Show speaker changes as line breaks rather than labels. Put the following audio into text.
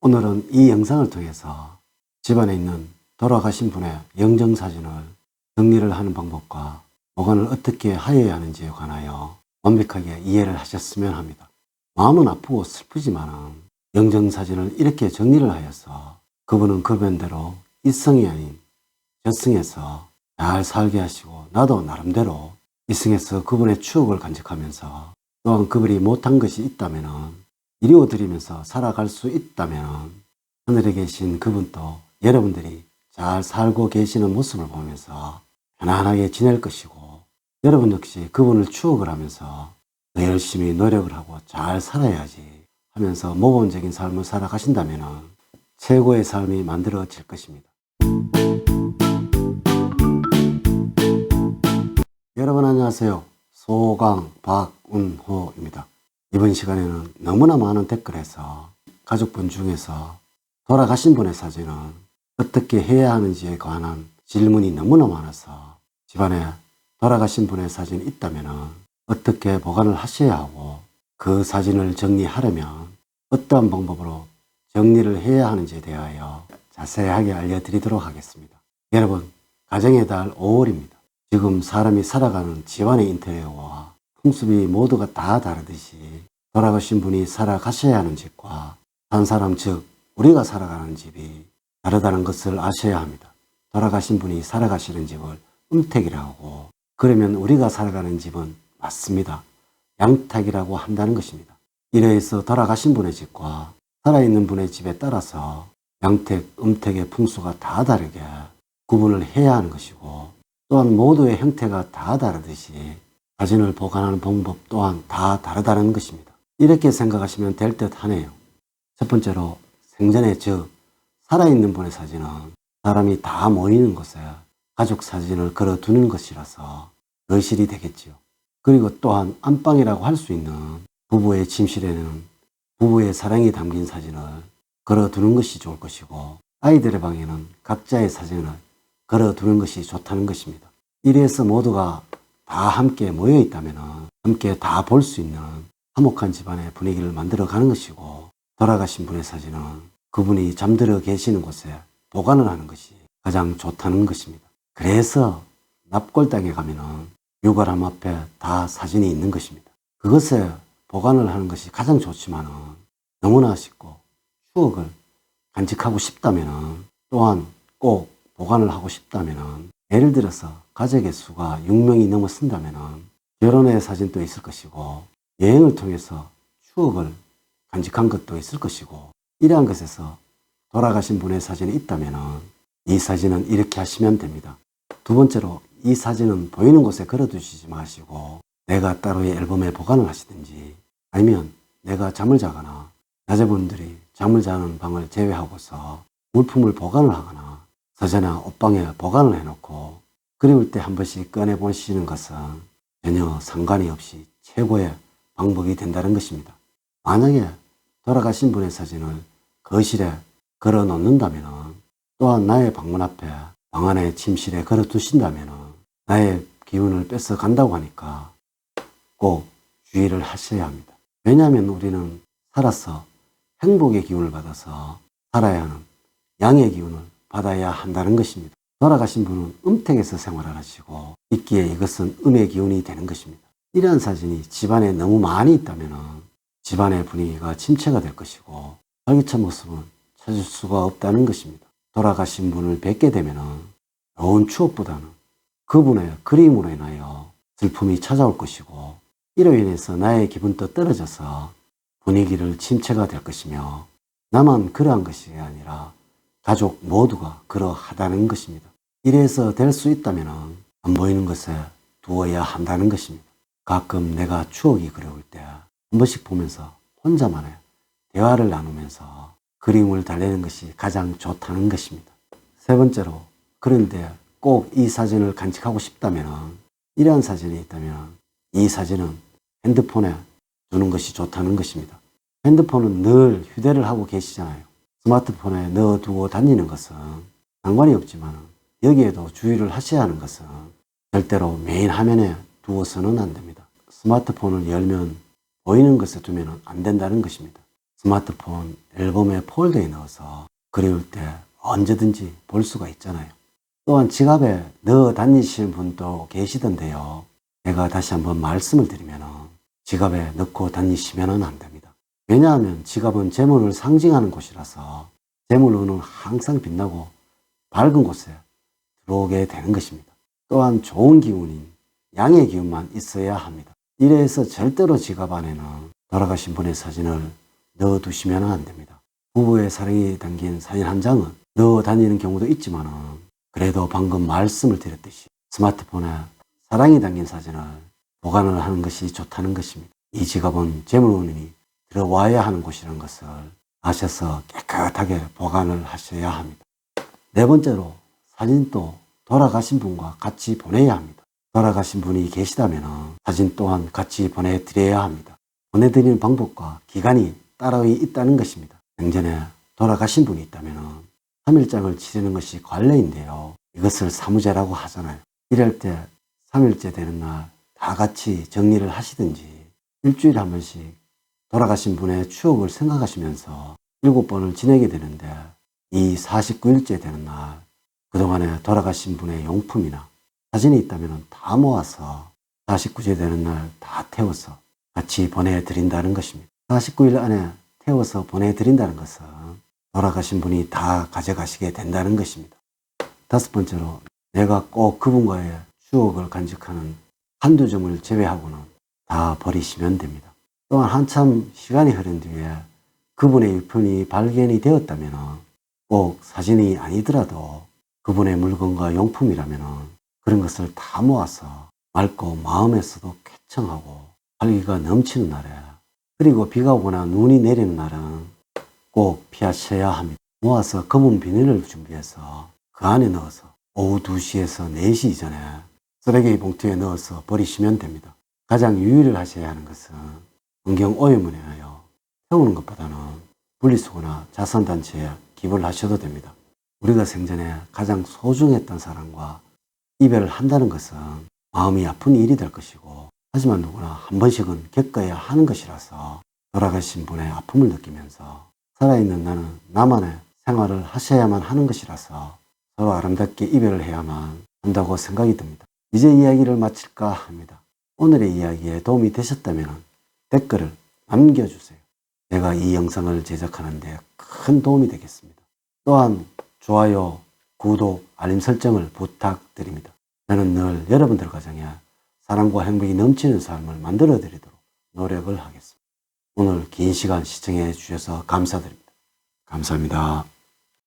오늘은 이 영상을 통해서 집안에 있는 돌아가신 분의 영정사진을 정리를 하는 방법과 보관을 어떻게 하여야 하는지에 관하여 완벽하게 이해를 하셨으면 합니다. 마음은 아프고 슬프지만 영정사진을 이렇게 정리를 하여서 그분은 그분대로 이성이 아닌 저성에서 잘 살게 하시고 나도 나름대로 이성에서 그분의 추억을 간직하면서 또한 그분이 못한 것이 있다면 이루어드리면서 살아갈 수 있다면 하늘에 계신 그분도 여러분들이 잘 살고 계시는 모습을 보면서 편안하게 지낼 것이고 여러분 역시 그분을 추억을 하면서 더 열심히 노력을 하고 잘 살아야지 하면서 모범적인 삶을 살아가신다면 최고의 삶이 만들어질 것입니다. 여러분 안녕하세요. 소강 박운호입니다. 이번 시간에는 너무나 많은 댓글에서 가족분 중에서 돌아가신 분의 사진은 어떻게 해야 하는지에 관한 질문이 너무나 많아서 집안에 돌아가신 분의 사진이 있다면 어떻게 보관을 하셔야 하고 그 사진을 정리하려면 어떠한 방법으로 정리를 해야 하는지에 대하여 자세하게 알려드리도록 하겠습니다. 여러분, 가정의 달 5월입니다. 지금 사람이 살아가는 집안의 인테리어와 풍습이 모두가 다 다르듯이 돌아가신 분이 살아가셔야 하는 집과 한 사람 즉 우리가 살아가는 집이 다르다는 것을 아셔야 합니다. 돌아가신 분이 살아가시는 집을 음택이라고 하고 그러면 우리가 살아가는 집은 맞습니다. 양택이라고 한다는 것입니다. 이래서 돌아가신 분의 집과 살아있는 분의 집에 따라서 양택, 음택의 풍수가 다 다르게 구분을 해야 하는 것이고 또한 모두의 형태가 다 다르듯이 사진을 보관하는 방법 또한 다 다르다는 것입니다. 이렇게 생각하시면 될 듯 하네요. 첫 번째로 생전에 즉 살아있는 분의 사진은 사람이 다 모이는 곳에 가족 사진을 걸어두는 것이라서 거실이 되겠지요. 그리고 또한 안방이라고 할 수 있는 부부의 침실에는 부부의 사랑이 담긴 사진을 걸어두는 것이 좋을 것이고 아이들의 방에는 각자의 사진을 걸어두는 것이 좋다는 것입니다. 이래서 모두가 다 함께 모여 있다면 함께 다 볼 수 있는 화목한 집안의 분위기를 만들어 가는 것이고 돌아가신 분의 사진은 그분이 잠들어 계시는 곳에 보관을 하는 것이 가장 좋다는 것입니다. 그래서 납골당에 가면은 유골함 앞에 다 사진이 있는 것입니다. 그것에 보관을 하는 것이 가장 좋지만은 너무나 아쉽고 추억을 간직하고 싶다면은 또한 꼭 보관을 하고 싶다면은 예를 들어서 가족의 수가 6명이 넘어선다면은 결혼의 사진도 있을 것이고 여행을 통해서 추억을 간직한 것도 있을 것이고 이러한 것에서 돌아가신 분의 사진이 있다면은 이 사진은 이렇게 하시면 됩니다. 두 번째로 이 사진은 보이는 곳에 걸어두시지 마시고 내가 따로의 앨범에 보관을 하시든지 아니면 내가 잠을 자거나 자제분들이 잠을 자는 방을 제외하고서 물품을 보관을 하거나 서재나 옷방에 보관을 해놓고 그리울 때 한 번씩 꺼내 보시는 것은 전혀 상관이 없이 최고의 방법이 된다는 것입니다. 만약에 돌아가신 분의 사진을 거실에 걸어 놓는다면 또한 나의 방문 앞에 방 안에 침실에 걸어 두신다면 나의 기운을 뺏어 간다고 하니까 꼭 주의를 하셔야 합니다. 왜냐하면 우리는 살아서 행복의 기운을 받아서 살아야 하는 양의 기운을 받아야 한다는 것입니다. 돌아가신 분은 음택에서 생활을 하시고 있기에 이것은 음의 기운이 되는 것입니다. 이러한 사진이 집안에 너무 많이 있다면 집안의 분위기가 침체가 될 것이고 활기찬 모습은 찾을 수가 없다는 것입니다. 돌아가신 분을 뵙게 되면 좋은 추억보다는 그분의 그림으로 인하여 슬픔이 찾아올 것이고 이로 인해서 나의 기분도 떨어져서 분위기를 침체가 될 것이며 나만 그러한 것이 아니라 가족 모두가 그러하다는 것입니다. 이래서 될 수 있다면 안 보이는 것에 두어야 한다는 것입니다. 가끔 내가 추억이 그리울 때 한 번씩 보면서 혼자만의 대화를 나누면서 그림을 달래는 것이 가장 좋다는 것입니다. 세 번째로 그런데 꼭 이 사진을 간직하고 싶다면 이러한 사진이 있다면 이 사진은 핸드폰에 두는 것이 좋다는 것입니다. 핸드폰은 늘 휴대를 하고 계시잖아요. 스마트폰에 넣어두고 다니는 것은 상관이 없지만 여기에도 주의를 하셔야 하는 것은 절대로 메인 화면에 두어서는 안 됩니다. 스마트폰을 열면 보이는 것에 두면 안 된다는 것입니다. 스마트폰 앨범의 폴더에 넣어서 그리울 때 언제든지 볼 수가 있잖아요. 또한 지갑에 넣어 다니시는 분도 계시던데요. 제가 다시 한번 말씀을 드리면 지갑에 넣고 다니시면 안 됩니다. 왜냐하면 지갑은 재물을 상징하는 곳이라서 재물운은 항상 빛나고 밝은 곳에 들어오게 되는 것입니다. 또한 좋은 기운인 양의 기운만 있어야 합니다. 이래서 절대로 지갑 안에는 돌아가신 분의 사진을 넣어두시면 안 됩니다. 부부의 사랑이 담긴 사진 한 장은 넣어 다니는 경우도 있지만 그래도 방금 말씀을 드렸듯이 스마트폰에 사랑이 담긴 사진을 보관을 하는 것이 좋다는 것입니다. 이 지갑은 재물운이 들어와야 하는 곳이라는 것을 아셔서 깨끗하게 보관을 하셔야 합니다. 네 번째로 사진도 돌아가신 분과 같이 보내야 합니다. 돌아가신 분이 계시다면 사진 또한 같이 보내드려야 합니다. 보내드리는 방법과 기간이 따로 있다는 것입니다. 생전에 돌아가신 분이 있다면 3일장을 치르는 것이 관례인데요. 이것을 사무제라고 하잖아요. 이럴 때 3일째 되는 날 다 같이 정리를 하시든지 일주일에 한 번씩 돌아가신 분의 추억을 생각하시면서 7번을 지내게 되는데 이 49일째 되는 날 그동안에 돌아가신 분의 용품이나 사진이 있다면 다 모아서 49째 되는 날 다 태워서 같이 보내드린다는 것입니다. 49일 안에 태워서 보내드린다는 것은 돌아가신 분이 다 가져가시게 된다는 것입니다. 다섯 번째로 내가 꼭 그분과의 추억을 간직하는 한두 점을 제외하고는 다 버리시면 됩니다. 또한 한참 시간이 흐른 뒤에 그분의 유품이 발견이 되었다면 꼭 사진이 아니더라도 그분의 물건과 용품이라면 그런 것을 다 모아서 맑고 마음에서도 쾌청하고 활기가 넘치는 날에 그리고 비가 오거나 눈이 내리는 날은 꼭 피하셔야 합니다. 모아서 검은 비닐을 준비해서 그 안에 넣어서 오후 2시에서 4시 이전에 쓰레기 봉투에 넣어서 버리시면 됩니다. 가장 유의를 하셔야 하는 것은 환경 오염을 인하여 태우는 것보다는 분리수거나 자선단체에 기부를 하셔도 됩니다. 우리가 생전에 가장 소중했던 사람과 이별을 한다는 것은 마음이 아픈 일이 될 것이고 하지만 누구나 한 번씩은 겪어야 하는 것이라서 돌아가신 분의 아픔을 느끼면서 살아있는 나는 나만의 생활을 하셔야만 하는 것이라서 서로 아름답게 이별을 해야만 한다고 생각이 듭니다. 이제 이야기를 마칠까 합니다. 오늘의 이야기에 도움이 되셨다면 댓글을 남겨주세요. 제가 이 영상을 제작하는 데 큰 도움이 되겠습니다. 또한 좋아요, 구독, 알림 설정을 부탁드립니다. 저는 늘 여러분들 가정에 사랑과 행복이 넘치는 삶을 만들어 드리도록 노력을 하겠습니다. 오늘 긴 시간 시청해 주셔서 감사드립니다. 감사합니다.